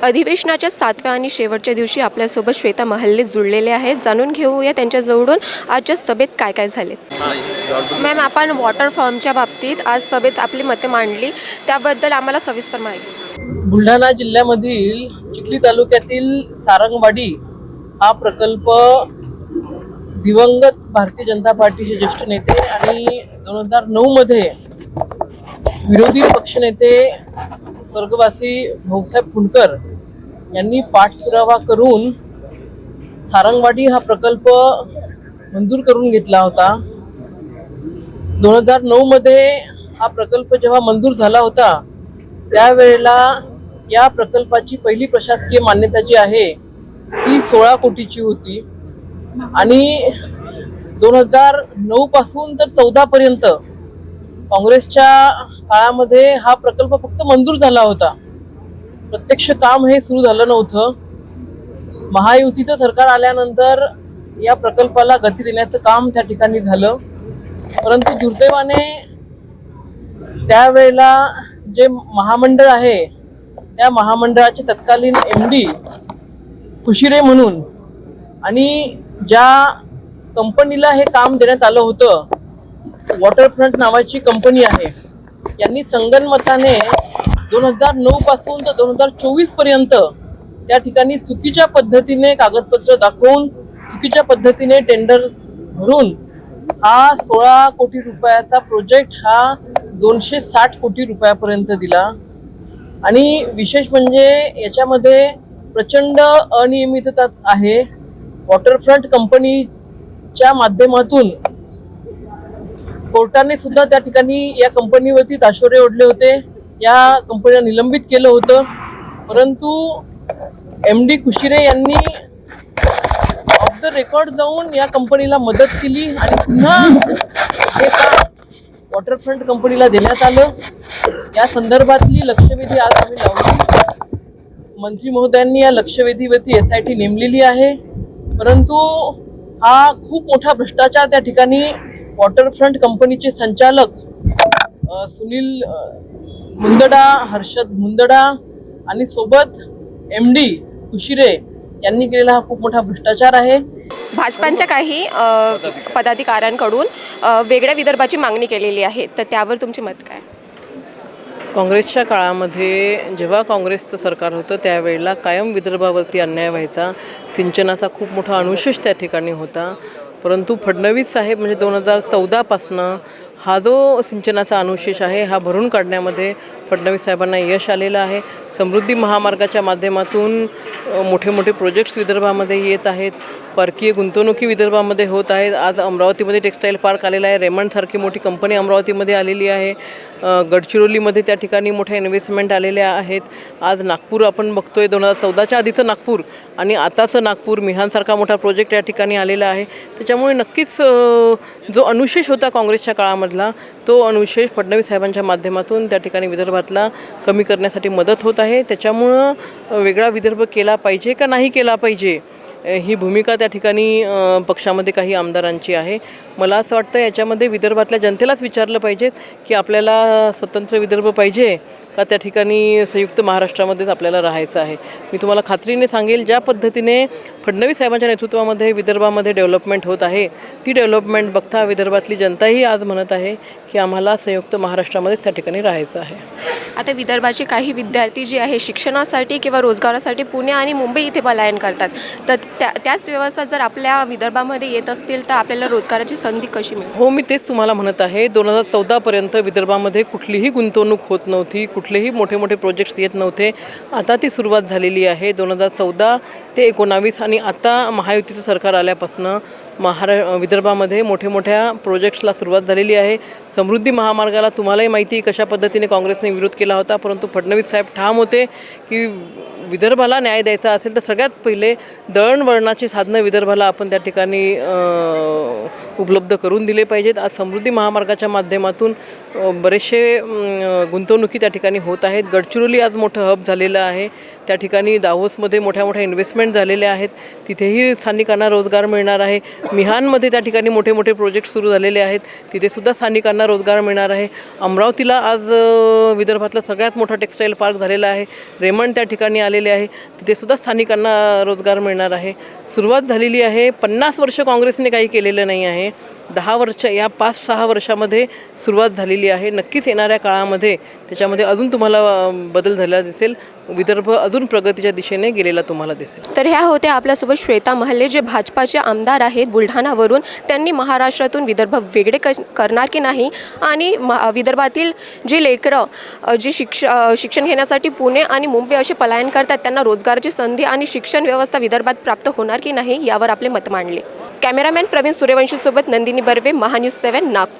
अधिवेशनाच्या 7व्या आणि शेवटच्या दिवशी आपल्यासोबत श्वेता महाले जुळलेले आहेत. जाणून घेऊया त्यांच्याजवळून आजच्या सभेत काय काय झाले. मॅम, आपण वॉटर फॉर्मच्या बाबतीत आज सभेत आपली मते मांडली, त्याबद्दल आम्हाला सविस्तर माहिती. बुलढाणा जिल्ह्यामधील चिखली तालुक्यातील सारंगवाडी हा प्रकल्प दिवंगत भारतीय जनता पार्टीचे ज्येष्ठ नेते आणि 2009 मध्ये विरोधी पक्षनेते स्वर्गवासी भाऊसाहेब फुंडकर यांनी पाठपुरावा करून सारंगवाडी हा प्रकल्प मंजूर करून घेतला होता. 2009 मध्ये हा प्रकल्प जेव्हा मंजूर झाला होता त्यावेळेला या प्रकल्पाची पहिली प्रशासकीय मान्यता जी आहे ती 16 कोटीची होती आणि 2009 पासून तर 14 पर्यंत काँग्रेसच्या काळामध्ये हा प्रकल्प फक्त मंजूर झाला होता. प्रत्यक्ष काम हे सुरू झालं नव्हतं. महायुतीचं सरकार आल्यानंतर या प्रकल्पाला गती देण्याचं काम त्या ठिकाणी झालं, परंतु दुर्दैवाने त्यावेळेला जे महामंडळ आहे त्या महामंडळाचे तत्कालीन MD कुशिरे म्हणून आणि ज्या कंपनीला हे काम देण्यात आलं होतं, वॉटरफ्रंट नावाची कंपनी आहे, यांनी संगनमताने 2009 पासून तर 2024 पर्यंत त्या ठिकाणी चुकीच्या पद्धतीने कागदपत्र दाखवून चुकीच्या पद्धतीने टेंडर भरून हा 16 कोटी रुपयाचा प्रोजेक्ट हा 260 कोटी रुपयापर्यंत दिला. आणि विशेष म्हणजे याच्यामध्ये प्रचंड अनियमितता आहे. वॉटरफ्रंट कंपनीच्या माध्यमातून कोर्टाने सुद्धा त्या ठिकाणी या कंपनीवरती ताशोरे ओढले होते. या कंपनीला निलंबित केलं होतं, परंतु MD कुशिरे यांनी ऑफ द रेकॉर्ड जाऊन या कंपनीला मदत केली आणि पुन्हा हे काम वॉटरफ्रंट कंपनीला देण्यात आलं. या संदर्भातली लक्षवेधी आज आम्ही लावली. मंत्री महोदयांनी या लक्षवेधीवरती SIT नेमलेली आहे, परंतु हा खूप मोठा भ्रष्टाचार त्या ठिकाणी वॉटरफ्रंट कंपनीचे संचालक सुनील मुंदडा, हर्षद मुंदडा आणि सोबत MD कुशिरे यांनी केलेला हा खूप मोठा भ्रष्टाचार आहे. भाजपांच्या काही पदाधिकाऱ्यांकडून वेगळ्या विदर्भाची मागणी केलेली आहे, तर त्यावर तुमचे मत काय? काँग्रेसच्या काळामध्ये जेव्हा काँग्रेसचं सरकार होतं त्यावेळेला कायम विदर्भावरती अन्याय व्हायचा. सिंचनाचा खूप मोठा अनुशेष त्या ठिकाणी होता, परंतु फडणवीस साहेब म्हणजे 2014 पासनं हा जो सिंचनाचा अनुशेष आहे हा भरून काढण्यामध्ये फडणवीस साहेबांना यश आलेलं आहे. समृद्धी महामार्गाच्या माध्यमातून मोठे मोठे प्रोजेक्ट्स विदर्भामध्ये येत आहेत. परकीय गुंतवणुकी विदर्भामध्ये होत आहेत. आज अमरावतीमध्ये टेक्स्टाईल पार्क आलेला आहे. रेमंडसारखी मोठी कंपनी अमरावतीमध्ये आलेली आहे. गडचिरोलीमध्ये त्या ठिकाणी मोठ्या इन्व्हेस्टमेंट आलेल्या आहेत. आज नागपूर आपण बघतोय, 2014च्या आधीचं नागपूर आणि आताचं नागपूर, मिहानसारखा मोठा प्रोजेक्ट या ठिकाणी आलेला आहे. त्याच्यामुळे नक्कीच जो अनुशेष होता काँग्रेसच्या काळामधला तो अनुशेष फडणवीस साहेबांच्या माध्यमातून त्या ठिकाणी विदर्भातला कमी करण्यासाठी मदत होत आहे. त्याच्यामुळं वेगळा विदर्भ केला पाहिजे का नाही केला पाहिजे ही भूमिका त्या ठिकाणी पक्षामध्ये काही आमदारांची आहे. मला असं वाटतं याच्यामध्ये विदर्भातल्या जनतेलाच विचारलं पाहिजे की आपल्याला स्वतंत्र विदर्भ पाहिजे का त्या ठिकाणी संयुक्त महाराष्ट्रामध्येच आपल्याला राहायचं आहे. मी तुम्हाला खात्रीने सांगेल, ज्या पद्धतीने फडणवीस साहेबांच्या नेतृत्वामध्ये विदर्भामध्ये डेव्हलपमेंट होत आहे ती डेव्हलपमेंट बघता विदर्भातली जनताही आज म्हणत आहे की आम्हाला संयुक्त महाराष्ट्रामध्येच त्या ठिकाणी राहायचं आहे. आता विदर्भाचे काही विद्यार्थी जे आहे शिक्षणासाठी किंवा रोजगारासाठी पुणे आणि मुंबई इथे पलायन करतात, तर त्याच व्यवस्था जर आपल्या विदर्भामध्ये येत असतील तर आपल्याला रोजगाराची संधी कशी मिळेल? हो, मी तेच तुम्हाला म्हणत आहे. 2014 पर्यंत विदर्भामध्ये कुठलीही गुंतवणूक होत नव्हती, कुठलेही मोठे मोठे प्रोजेक्ट्स येत नव्हते. आता ती सुरुवात झालेली आहे. 2014 ते 19 आणि आता महायुतीचं सरकार आल्यापासून विदर्भामध्ये मोठ्या मोठ्या प्रोजेक्ट्सला सुरुवात झालेली आहे. समृद्धी महामार्गाला तुम्हालाही माहिती कशा पद्धतीने काँग्रेसने विरोध केला होता, परंतु फडणवीस साहेब ठाम होते की विदर्भाला न्याय द्यायचा असेल तर सगळ्यात पहिले दळणवळणाची साधनं विदर्भाला आपण त्या ठिकाणी उपलब्ध करून दिले पाहिजेत. आज समृद्धी महामार्गाच्या माध्यमातून बरेचसे गुंतवणुकी त्या ठिकाणी होत आहेत. गडचिरोली आज मोठं हब झालेलं आहे. त्या ठिकाणी दाहोसमध्ये मोठ्या मोठ्या इन्व्हेस्टमेंट झालेल्या आहेत, तिथेही स्थानिकांना रोजगार मिळणार आहे. मिहानमध्ये त्या ठिकाणी मोठे मोठे प्रोजेक्ट सुरू झालेले आहेत, तिथेसुद्धा स्थानिकांना रोजगार मिळणार आहे. अमरावतीला आज विदर्भातला सगळ्यात मोठा टेक्स्टाईल पार्क झालेला आहे. रेमंड त्या ठिकाणी आलेले आहे तिथे सुद्धा स्थानिकांना रोजगार मिळणार आहे. सुरुवात झालेली आहे. 50 वर्ष काँग्रेसने काही केलेलं नाही आहे. 10 वर्ष या 5-6 वर्षामध्ये सुरुवात झालेली आहे. नक्कीच येणाऱ्या काळामध्ये त्याच्यामध्ये अजून तुम्हाला बदल झालेला दिसेल. विदर्भ अजून प्रगतीच्या दिशेने गेलेला तुम्हाला दिसेल. तर ह्या होत्या आपल्यासोबत श्वेता महल्ले, जे भाजपाचे आमदार आहेत बुलढाणावरून. त्यांनी महाराष्ट्रातून विदर्भ वेगळे करणार की नाही आणि विदर्भातील जे लेकरं जे शिक्षण घेण्यासाठी पुणे आणि मुंबई असे पलायन करतात त्यांना रोजगाराची संधी आणि शिक्षण व्यवस्था विदर्भात प्राप्त होणार की नाही यावर आपले मत मांडले. कॅमेरामॅन प्रवीण सूर्यवंशीसोबत नंदिनी बर्वे, महान्यूज 7 नागपूर.